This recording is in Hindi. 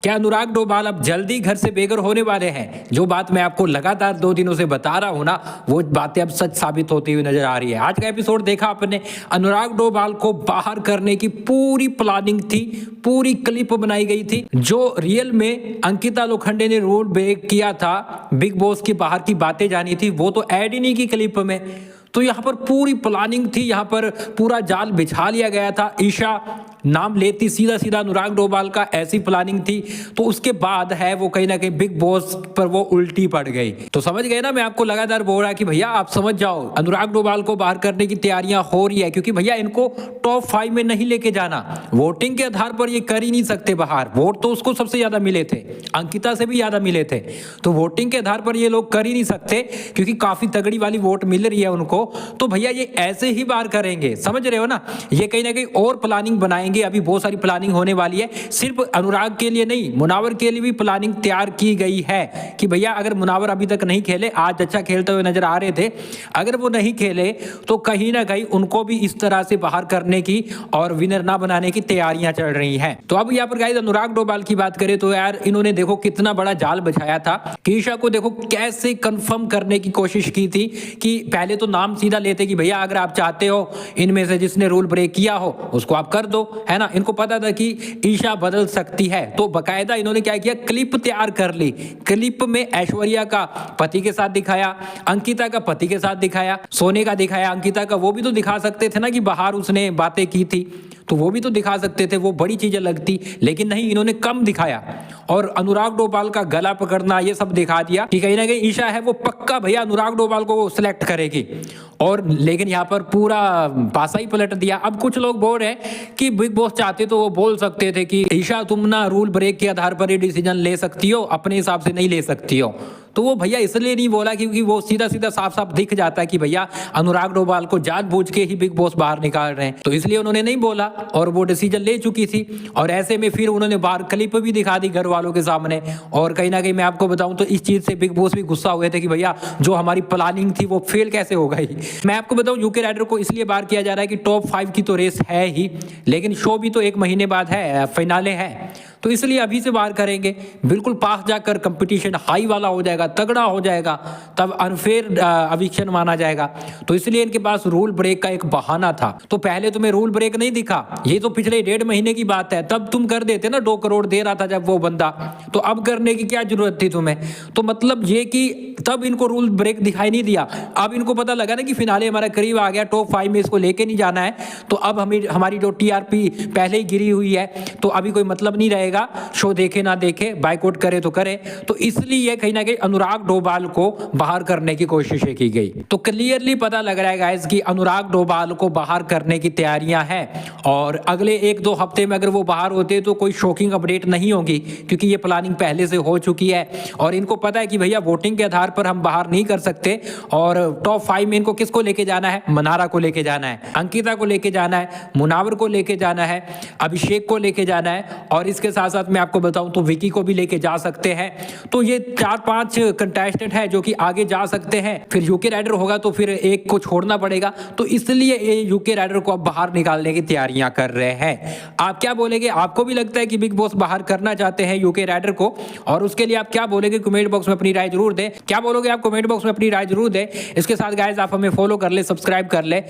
क्या अनुराग डोभाल अब जल्दी घर से बेघर होने वाले हैं? जो बात मैं आपको लगातार 2 दिनों से बता रहा हूं ना, वो बातें अब सच साबित होती हुई नजर आ रही है। आज का एपिसोड देखा आपने, अनुराग डोभाल को बाहर करने की पूरी प्लानिंग थी, पूरी क्लिप बनाई गई थी। जो रियल में अंकिता लोखंडे ने रूल ब्रेक किया था, बिग बॉस की बाहर की बातें जानी थी, वो तो ऐड ही नहीं की क्लिप में। तो यहाँ पर पूरी प्लानिंग थी, यहाँ पर पूरा जाल बिछा लिया गया था। ईशा नाम लेती सीधा सीधा अनुराग डोभाल का, ऐसी प्लानिंग थी। तो उसके बाद है वो कहीं ना कहीं बिग बॉस पर वो उल्टी पड़ गई। तो समझ गए ना, मैं आपको लगातार बोल रहा कि भैया आप समझ जाओ, अनुराग डोभाल को बाहर करने की तैयारियां हो रही है, क्योंकि भैया इनको टॉप 5 में नहीं लेके जाना। वोटिंग के आधार पर ये कर ही नहीं सकते बाहर। वोट तो उसको सबसे ज्यादा मिले थे, अंकिता से भी ज्यादा मिले थे। तो वोटिंग के आधार पर ये लोग कर ही नहीं सकते, क्योंकि काफी तगड़ी वाली वोट मिल रही है उनको। तो भैया ये ऐसे ही बाहर करेंगे, समझ रहे हो ना। ये कहीं ना कहीं और प्लानिंग बनाएंगे। अभी बहुत सारी प्लानिंग होने वाली है, सिर्फ अनुराग के लिए नहीं, मुनावर के लिए भी प्लानिंग तैयार की गई है कि भैया अगर मुनावर अभी तक नहीं खेले, आज अच्छा खेलते हुए नजर आ रहे थे, अगर वो नहीं खेले तो कहीं ना कहीं उनको भी इस तरह से बाहर करने की और विनर ना बनाने की तैयारियां चल रही हैं। तो अब यहाँ पर गाइस अनुराग डोभाल की बात करें तो यार इन्होंने देखो कितना बड़ा जाल बिछाया था। कीशा को देखो कैसे कंफर्म करने की कोशिश की थी कि पहले तो नाम सीधा लेते कि भैया अगर आप चाहते हो इनमें से जिसने रूल ब्रेक किया हो उसको आप कर दो, है ना। इनको पता था कि ईशा बदल सकती है, तो बकायदा इन्होंने क्या किया, क्लिप तैयार कर ली। क्लिप में ऐश्वर्या का पति के साथ दिखाया, अंकिता का पति के साथ दिखाया, सोने का दिखाया, अंकिता का वो भी तो दिखा सकते थे ना कि बाहर उसने बातें की थी, तो वो भी तो दिखा सकते थे, वो बड़ी चीजें लगती। लेकिन नहीं, इन्होंने कम दिखाया और अनुराग डोभाल का गला पकड़ना ये सब दिखा दिया कि कहीं ना कहीं ईशा है वो पक्का भैया अनुराग डोभाल को सिलेक्ट करेगी। और लेकिन यहाँ पर पूरा पासा ही पलट दिया। अब कुछ लोग बोल रहे हैं कि बिग बॉस चाहते तो वो बोल सकते थे कि ईशा तुम ना रूल ब्रेक के आधार पर ही डिसीजन ले सकती हो, अपने हिसाब से नहीं ले सकती हो। तो वो भैया इसलिए नहीं बोला क्योंकि वो सीधा सीधा साफ साफ दिख जाता है कि भैया अनुराग डोभाल को जानबूझ के ही बिग बॉस बाहर निकाल रहे हैं, तो इसलिए उन्होंने नहीं बोला और वो डिसीजन ले चुकी थी। और ऐसे में फिर उन्होंने बाहर क्लिप भी दिखा दी घर वालों के सामने। और कहीं ना कहीं मैं आपको बताऊं तो इस चीज से बिग बॉस भी गुस्सा हुए थे कि भैया जो हमारी प्लानिंग थी वो फेल कैसे हो गई। मैं आपको बताऊं यूके राइडर को इसलिए बाहर किया जा रहा है कि टॉप 5 की तो रेस है ही, लेकिन शो भी तो 1 महीने बाद है, फाइनले है, तो इसलिए अभी से बाहर करेंगे। बिल्कुल पास जाकर कंपटीशन हाई वाला हो जाएगा, तगड़ा हो जाएगा, तब अनफेयर एविक्शन माना जाएगा। तो इसलिए इनके पास रूल ब्रेक का एक बहाना था। तो पहले तुम्हें रूल ब्रेक नहीं दिखा, ये तो पिछले 1.5 महीने की बात है, तब तुम कर देते ना, 2 करोड़ दे रहा था जब वो बंदा, तो अब करने की क्या जरूरत थी तुम्हें। तो मतलब ये कि तब इनको रूल ब्रेक दिखाई नहीं दिया। अब इनको पता लगा ना कि फिनाले हमारा करीब आ गया, टॉप 5 में इसको लेके नहीं जाना है, तो अब हमारी जो टीआरपी पहले ही गिरी हुई है, तो अभी कोई मतलब नहीं रहेगा, शो देखे ना देखे, बाइकआउट करे तो करे। तो इसलिए कहीं ना कहीं अनुराग डोभाल को बाहर करने की कोशिशें की गई। तो क्लियरली पता लग रहा है गाइस कि अनुराग डोभाल को बाहर करने की तैयारियां हैं। और अगले 1-2 हफ्ते में अगर वो बाहर होते तो कोई शॉकिंग अपडेट नहीं होगी, क्योंकि ये प्लानिंग पहले से हो चुकी है। और इनको पता है कि भैया वोटिंग के आधार पर हम बाहर नहीं कर सकते। और टॉप 5 में इनको किसको लेके जाना है, मनारा को लेके जाना है, अंकिता को लेके जाना है, मुनावर को लेके जाना है, अभिषेक को लेके जाना है, और इसके साथ साथ मैं आपको बताऊं तो विकी को भी लेके जा सकते हैं। तो ये 4-5 कंटेस्टेंट है जो कि आगे जा सकते हैं। फिर यूके राइडर होगा तो फिर एक को छोड़ना पड़ेगा, तो इसलिए ये यूके राइडर को अब बाहर निकालने की तैयारियां कर रहे हैं। आप क्या बोलेंगे, आपको भी लगता है कि बिग बॉस बाहर करना चाहते हैं यूके राइडर को? और उसके लिए आप क्या बोलेंगे, कमेंट बॉक्स में अपनी राय जरूर दें। क्या बोलोगे आप, कमेंट बॉक्स में अपनी राय जरूर दें। इसके साथ गाइस आप हमें फॉलो कर ले, सब्सक्राइब कर ले।